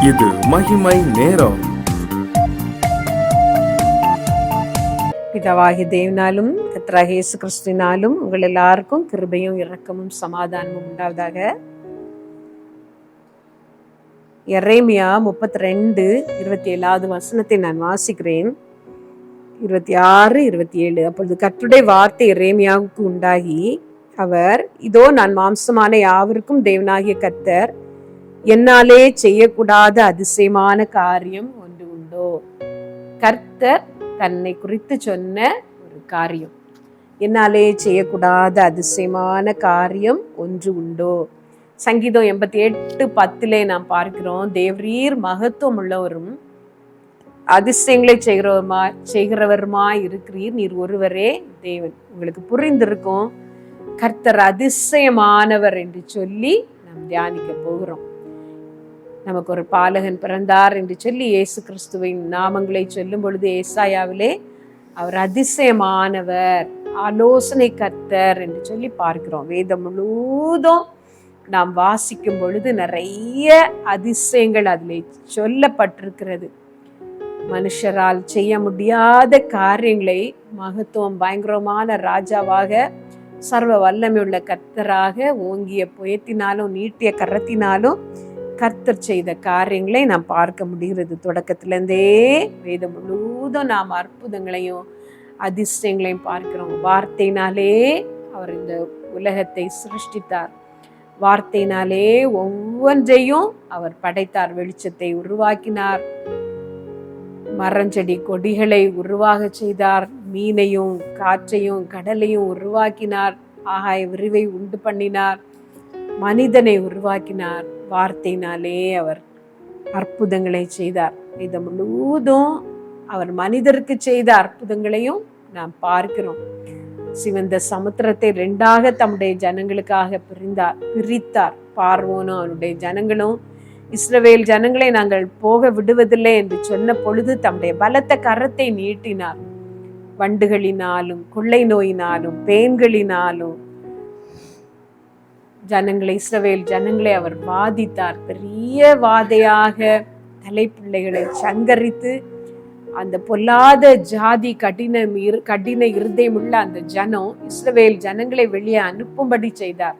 இது மகிமை நேரம். பிதாவாகிய தேவனாலும் கர்த்தராகிய இயேசு கிறிஸ்துவினாலும் உங்கள் எல்லாருக்கும் கிருபையும் இரக்கமும் சமாதானமும் உண்டாவதாக. எரேமியா 32:27 வசனத்தை நான் வாசிக்கிறேன். 26, 27. அப்பொழுது கர்த்தருடைய வார்த்தை எரேமியாவுக்கு உண்டாகி, அவர், இதோ நான் மாம்சமான யாவருக்கும் தேவனாகிய கர்த்தர், என்னாலே செய்யக்கூடாத அதிசயமான காரியம் ஒன்று உண்டோ? கர்த்தர் தன்னை குறித்து சொன்ன ஒரு காரியம், என்னாலே செய்யக்கூடாத அதிசயமான காரியம் ஒன்று உண்டோ? சங்கீதம் 88:10 நாம் பார்க்கிறோம், தேவரீர் மகத்துவம் உள்ளவரும் அதிசயங்களை செய்கிறவருமாய் இருக்கிறீர், நீர் ஒருவரே தேவன். உங்களுக்கு புரிந்திருக்கும், கர்த்தர் அதிசயமானவர் என்று சொல்லி நாம் தியானிக்க போகிறோம். நமக்கு ஒரு பாலகன் பிறந்தார் என்று சொல்லி இயேசு கிறிஸ்துவின் நாமங்களை சொல்லும் பொழுது ஏசாயாவிலே அவர் அதிசயமானவர், ஆலோசனை கர்த்தர் என்று சொல்லி பார்க்கிறோம். வேதம் முழுவதும் நாம் வாசிக்கும் பொழுது நிறைய அதிசயங்கள் அதிலே சொல்லப்பட்டிருக்கிறது. மனுஷரால் செய்ய முடியாத காரியங்களை மகத்துவம் பயங்கரமான ராஜாவாக, சர்வ வல்லமையுள்ள கர்த்தராக, ஓங்கிய புயத்தினாலும் நீட்டிய கரத்தினாலும் கர்த்தர் செய்த காரியங்களை நாம் பார்க்க முடிகிறது. தொடக்கத்திலிருந்தே வேதம் முழுவதும் நாம் அற்புதங்களையும் அதிசயங்களையும் பார்க்கிறோம். வார்த்தையினாலே அவர் இந்த உலகத்தை சிருஷ்டித்தார். வார்த்தையினாலே ஒவ்வொன்றையும் அவர் படைத்தார். வெளிச்சத்தை உருவாக்கினார், மரஞ்செடி கொடிகளை உருவாக செய்தார், மீனையும் காற்றையும் கடலையும் உருவாக்கினார், ஆகாய விரிவை உண்டு பண்ணினார், மனிதனை உருவாக்கினார். வார்த்தையினாலே அவர் அற்புதங்களை செய்தார். இது முழுவதும் அவர் மனிதருக்கு செய்த அற்புதங்களையும் நாம் பார்க்கிறோம். சிவந்த சமுத்திரத்தை 2ஆக தம்முடைய ஜனங்களுக்காக பிரித்தார். பார்வோனும் அவனுடைய ஜனங்களும் இஸ்ரவேல் ஜனங்களை நாங்கள் போக விடுவதில்லை என்று சொன்ன பொழுது தம்முடைய பலத்த கரத்தை நீட்டினார். வண்டுகளினாலும் கொள்ளை நோயினாலும் பேன்களினாலும் ஜனங்களை, இஸ்ரவேல் ஜனங்களை அவர் வாதித்தார். பெரிய வாதையாக தலைப்பிள்ளைகளை சங்கரித்து அந்த பொல்லாத ஜாதி கடின இருதயமுள்ள அந்த ஜனம் இஸ்ரவேல் ஜனங்களை வெளியே அனுப்பும்படி செய்தார்.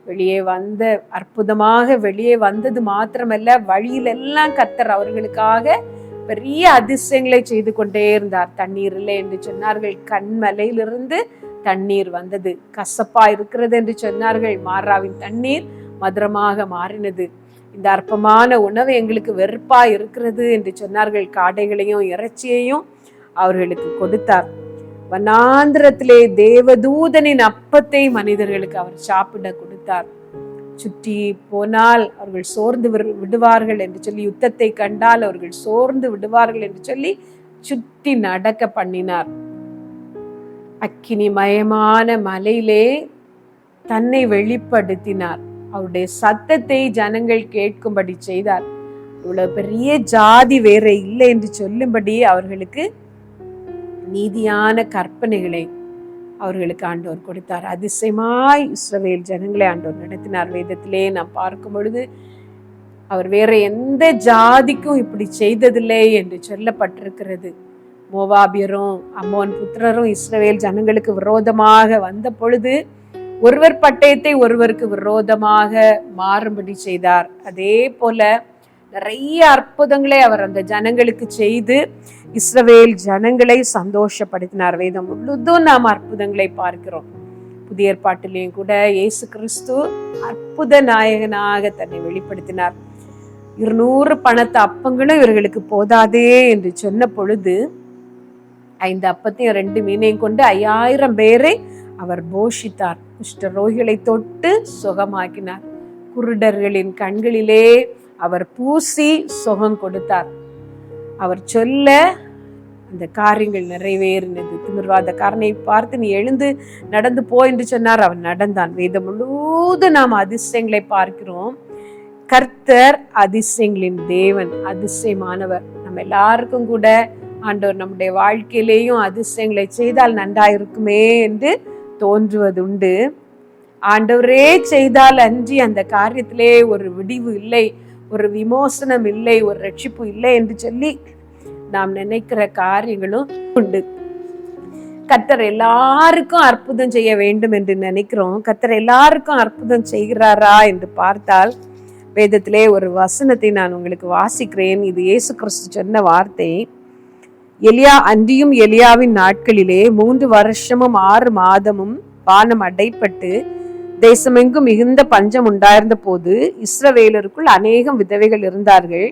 வெளியே வந்த அற்புதமாக வெளியே வந்தது மாத்திரமல்ல, வழியிலெல்லாம் கர்த்தர் அவர்களுக்காக பெரிய அதிசயங்களை செய்து கொண்டே இருந்தார். தண்ணீர் இல்லை என்று சொன்னார்கள், கண்மலையிலிருந்து தண்ணீர் வந்தது. கசப்பா இருக்கிறது என்று சொன்னார்கள், மாறாவின் தண்ணீர் மதுரமாக மாறினது. இந்த அற்பமான உணவு எங்களுக்கு வெறுப்பா இருக்கிறது என்று சொன்னார்கள், காடைகளையும் இறைச்சியையும் அவர்களுக்கு கொடுத்தார். வனாந்திரத்திலே தேவதூதனின் அப்பத்தை மனிதர்களுக்கு அவர் சாப்பிட கொடுத்தார். சுற்றி போனால் அவர்கள் சோர்ந்து விடுவார்கள் என்று சொல்லி, யுத்தத்தை கண்டால் அவர்கள் சோர்ந்து விடுவார்கள் என்று சொல்லி சுற்றி நடக்க பண்ணினார். அக்கினி மயமான மலையிலே தன்னை வெளிப்படுத்தினார். அவருடைய சத்தத்தை ஜனங்கள் கேட்கும்படி செய்தார். இவ்வளவு பெரிய ஜாதி வேற இல்லை என்று சொல்லும்படி அவர்களுக்கு நீதியான கற்பனைகளை அவர்களுக்கு ஆண்டவர் கொடுத்தார். அதிசயமாய் இஸ்ரவேல் ஜனங்களை ஆண்டவர் நடத்தினார். வேதத்திலே நாம் பார்க்கும் பொழுது அவர் வேற எந்த ஜாதிக்கும் இப்படி செய்ததில்லை என்று சொல்லப்பட்டிருக்கிறது. மோவாபியரும் அம்மோன் புத்திரரும் இஸ்ரவேல் ஜனங்களுக்கு விரோதமாக வந்த பொழுது ஒருவர் பட்டயத்தை ஒருவருக்கு விரோதமாக மாறும்படி செய்தார். அதே போல நிறைய அற்புதங்களை அவர் அந்த ஜனங்களுக்கு செய்து இஸ்ரவேல் ஜனங்களை சந்தோஷப்படுத்தினார். வேதம் முழுதும் நாம் அற்புதங்களை பார்க்கிறோம். புதிய ஏற்பாட்டிலேயும் கூட இயேசு கிறிஸ்து அற்புத நாயகனாக தன்னை வெளிப்படுத்தினார். 200 பணத்து அப்பங்களும் இவர்களுக்கு போதாதே என்று சொன்ன பொழுது 5 அப்பத்தையும் 2 மீனையும் கொண்டு 5000 பேரை அவர் போஷித்தார். குஷ்ட ரோகிகளை தொட்டு சுகமாக்கினார். குருடர்களின் கண்களிலே அவர் பூசி சுகம் கொடுத்தார். அவர் சொல்ல அந்த காரியங்கள் நிறைவேறினது. திமிர்வாதக்காரனை பார்த்து நீ எழுந்து நடந்து போ என்று சொன்னார், அவன் நடந்தான். வேதம் முழுவதும் நாம் அதிசயங்களை பார்க்கிறோம். கர்த்தர் அதிசயங்களின் தேவன், அதிசயமானவர். நம்ம எல்லாருக்கும் கூட ஆண்டவர் நம்முடைய வாழ்க்கையிலேயும் அதிசயங்களை செய்தால் நன்றாயிருக்குமே என்று தோன்றுவதுண்டு. ஆண்டவரே செய்தால் அன்றி அந்த காரியத்திலே ஒரு விடிவு இல்லை, ஒரு விமோசனம் இல்லை, ஒரு ரட்சிப்பு இல்லை என்று சொல்லி நாம் நினைக்கிற காரியங்களும் உண்டு. கர்த்தர் எல்லாருக்கும் அற்புதம் செய்ய வேண்டும் என்று நினைக்கிறோம். கர்த்தர் எல்லாருக்கும் அற்புதம் செய்கிறாரா என்று பார்த்தால் வேதத்திலே ஒரு வசனத்தை நான் உங்களுக்கு வாசிக்கிறேன். இது இயேசு கிறிஸ்து சொன்ன வார்த்தை. அன்றியும் எலியாவின் நாட்களிலே 3 வருஷமும் 6 மாதமும் வானம் அடைப்பட்டு தேசமெங்கும் மிகுந்த பஞ்சம் உண்டாயிருந்த போது இஸ்ரவேலருக்குள் அநேகம் விதவைகள் இருந்தார்கள்.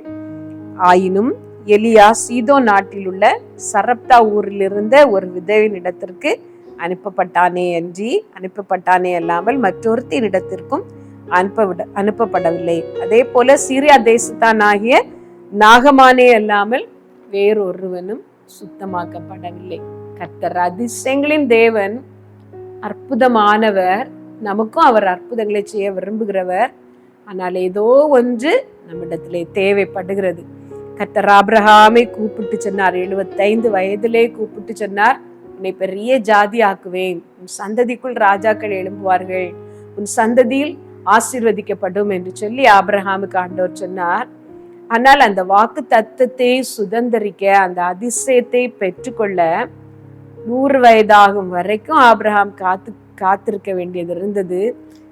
ஆயினும் எலியா சீதோ நாட்டில் உள்ள சரப்தா ஊரில் இருந்த ஒரு விதவின் இடத்திற்கு அனுப்பப்பட்டானே அல்லாமல் மற்றொருத்தின் இடத்திற்கும் அனுப்பப்படவில்லை. அதே போல சீரியா தேசத்தான் ஆகிய நாகமானே அல்லாமல் வேறொருவனும் சுத்தமாக்கப்படவில்லை. கர்த்தர் அதிசயங்களின் தேவன், அற்புதமானவர். நமக்கும் அவர் அற்புதங்களை செய்ய விரும்புகிறவர். ஆனால் ஏதோ ஒன்று நம்மிடத்திலே தேவைப்படுகிறது. கர்த்தர் ஆபிரகாமை கூப்பிட்டு சொன்னார். 75 வயதிலே கூப்பிட்டு சொன்னார், உன்னை பெரிய ஜாதி ஆக்குவேன், உன் சந்ததிக்குள் ராஜாக்கள் எழும்புவார்கள், உன் சந்ததியில் ஆசீர்வதிக்கப்படும் என்று சொல்லி ஆபிரகாமுக்கு ஆண்டவர் சொன்னார். ஆனால் அந்த வாக்கு தத்தத்தை சுதந்திரிக்க, அந்த அதிசயத்தை பெற்றுக்கொள்ள 100 வயதாகும் வரைக்கும் ஆபிரகாம் காத்திருக்க வேண்டியது இருந்தது.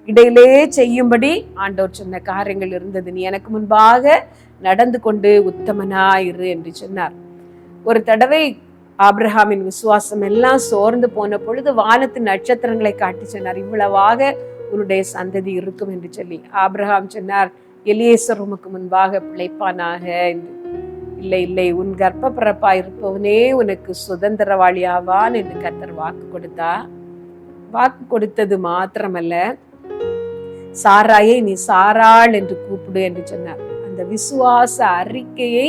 இடையிலே செய்யும்படி ஆண்டவர் சொன்ன காரியங்கள் இருந்தது. நீ எனக்கு முன்பாக நடந்து கொண்டு உத்தமனாயிரு என்று சொன்னார். ஒரு தடவை ஆபிரகாமின் விசுவாசம் எல்லாம் சோர்ந்து போன பொழுது வானத்து நட்சத்திரங்களை காட்டி சொன்னார், இவ்வளவாக உன்னுடைய சந்ததி இருக்கும் என்று சொல்லி. ஆபிரகாம் சொன்னார், எலியேசர் உமக்கு முன்பாக பிழைப்பானாக என்று. இல்லை, உன் கர்ப்ப பிறப்பா இருப்பவனே உனக்கு சுதந்திரவாளி ஆவான் என்று கர்த்தர் வாக்கு கொடுத்தார். வாக்கு கொடுத்தது மாத்திரமல்ல, சாராயை நீ சாராள் என்று கூப்பிடு என்று சொன்னார். அந்த விசுவாச அறிக்கையை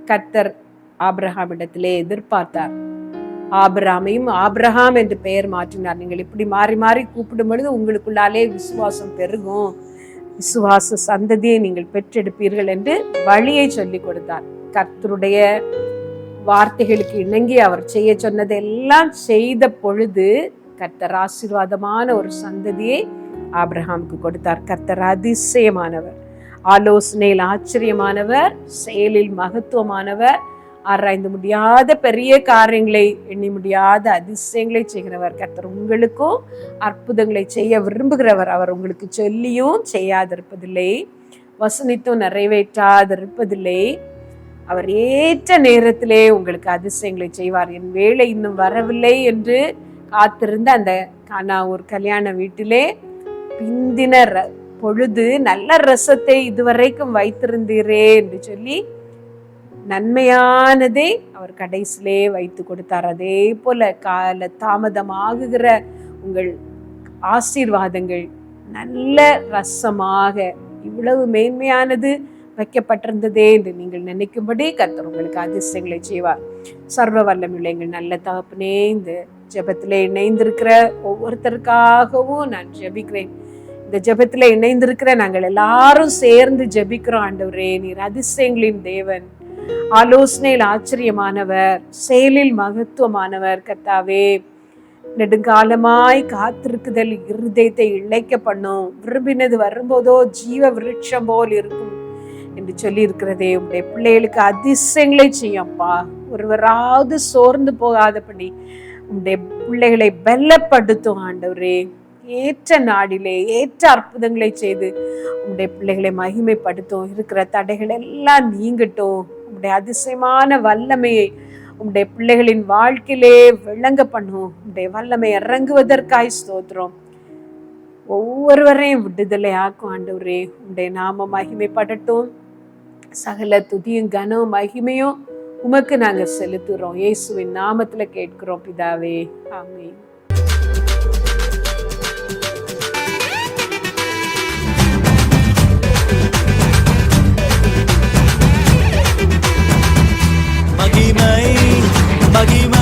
கர்த்தர் ஆபிரகாமிடத்திலே எதிர்பார்த்தார். ஆபிரகாமையும் ஆபிரகாம் என்று பெயர் மாற்றினார். நீங்கள் இப்படி மாறி மாறி கூப்பிடும் பொழுது உங்களுக்குள்ளாலே விசுவாசம் பெருகும், விசுவாச சந்ததியை நீங்கள் பெற்றெடுப்பீர்கள் என்று வழியை சொல்லி கொடுத்தார். கர்த்தருடைய வார்த்தைகளுக்கு இணங்கி அவர் செய்ய சொன்னதெல்லாம் செய்த பொழுது கர்த்தர் ஆசீர்வாதமான ஒரு சந்ததியை ஆபிரகாமுக்கு கொடுத்தார். கர்த்தர் அதிசயமானவர், ஆலோசனையில் ஆச்சரியமானவர், செயலில் மகத்துவமானவர், ஆராய்ந்து முடியாத பெரிய காரியங்களை, எண்ணி முடியாத அதிசயங்களை செய்கிறவர். கர்த்தர் உங்களுக்கும் அற்புதங்களை செய்ய விரும்புகிறவர். அவர் உங்களுக்கு சொல்லியும் செய்யாதிருப்பதில்லை, வசனித்தும் நிறைவேற்றாதிருப்பதில்லை. அவர் ஏற்ற நேரத்திலே உங்களுக்கு அதிசயங்களை செய்வார். என் வேலை இன்னும் வரவில்லை என்று காத்திருந்த அந்த கானாவூர் கல்யாண வீட்டிலே பிந்தின பொழுது நல்ல ரசத்தை இதுவரைக்கும் வைத்திருந்தீரே என்று சொல்லி நன்மையானதை அவர் கடைசியிலே வைத்து கொடுத்தார். அதே போல கால தாமதமாகுகிற உங்கள் ஆசீர்வாதங்கள் நல்ல ரசமாக இவ்வளவு மேன்மையானது வைக்கப்பட்டிருந்ததே என்று நீங்கள் நினைக்கும்படி கர்த்தர் உங்களுக்கு அதிசயங்களை செய்வார். சர்வ வல்லமையுள்ள எங்கள் நல்ல தகப்பனே, இந்த ஜெபத்திலே இணைந்திருக்கிற ஒவ்வொருத்தருக்காகவும் நான் ஜெபிக்கிறேன். இந்த ஜெபத்திலே இணைந்திருக்கிற நாங்கள் எல்லாரும் சேர்ந்து ஜெபிக்கிறோம். ஆண்டவரே, நீர் அதிசயங்களின் தேவன், ஆலோசனையில் ஆச்சரியமானவர், செயலில் மகத்துவமானவர். கர்த்தாவே, நெடுங்காலமாய் காத்திருக்குதல் இருதயத்தை இழைக்க பண்ணும், விரும்பினது வரும்போதோ ஜீவ விருட்சம் போல் இருக்கும் என்று சொல்லி இருக்கிறதே. உங்களுடைய பிள்ளைகளுக்கு அதிசயங்களை செய்யப்பா. ஒருவராவது சோர்ந்து போகாதபடி உங்களுடைய பிள்ளைகளை பலப்படுத்தும் ஆண்டவரே. ஏற்ற நாடிலே ஏற்ற அற்புதங்களை செய்து உங்களுடைய பிள்ளைகளை மகிமைப்படுத்தும். இருக்கிற தடைகள் எல்லாம் நீங்கட்டும். உங்களுடைய அதிசயமான வல்லமையை உங்களுடைய பிள்ளைகளின் வாழ்க்கையிலே விளங்க பண்ணும். உங்களுடைய வல்லமை இறங்குவதற்காய் ஸ்தோத்திரம். ஒவ்வொருவரையும் விடுதலை ஆக்கும் ஆண்டவரே. உங்களுடைய நாம மகிமைப்படட்டும். சகல துதியும் கனம் மகிமையும் உமக்கு நாங்க செலுத்துறோம். இயேசுவின் நாமத்துல கேட்கிறோம் பிதாவே, ஆமென். மகிமை மகிமை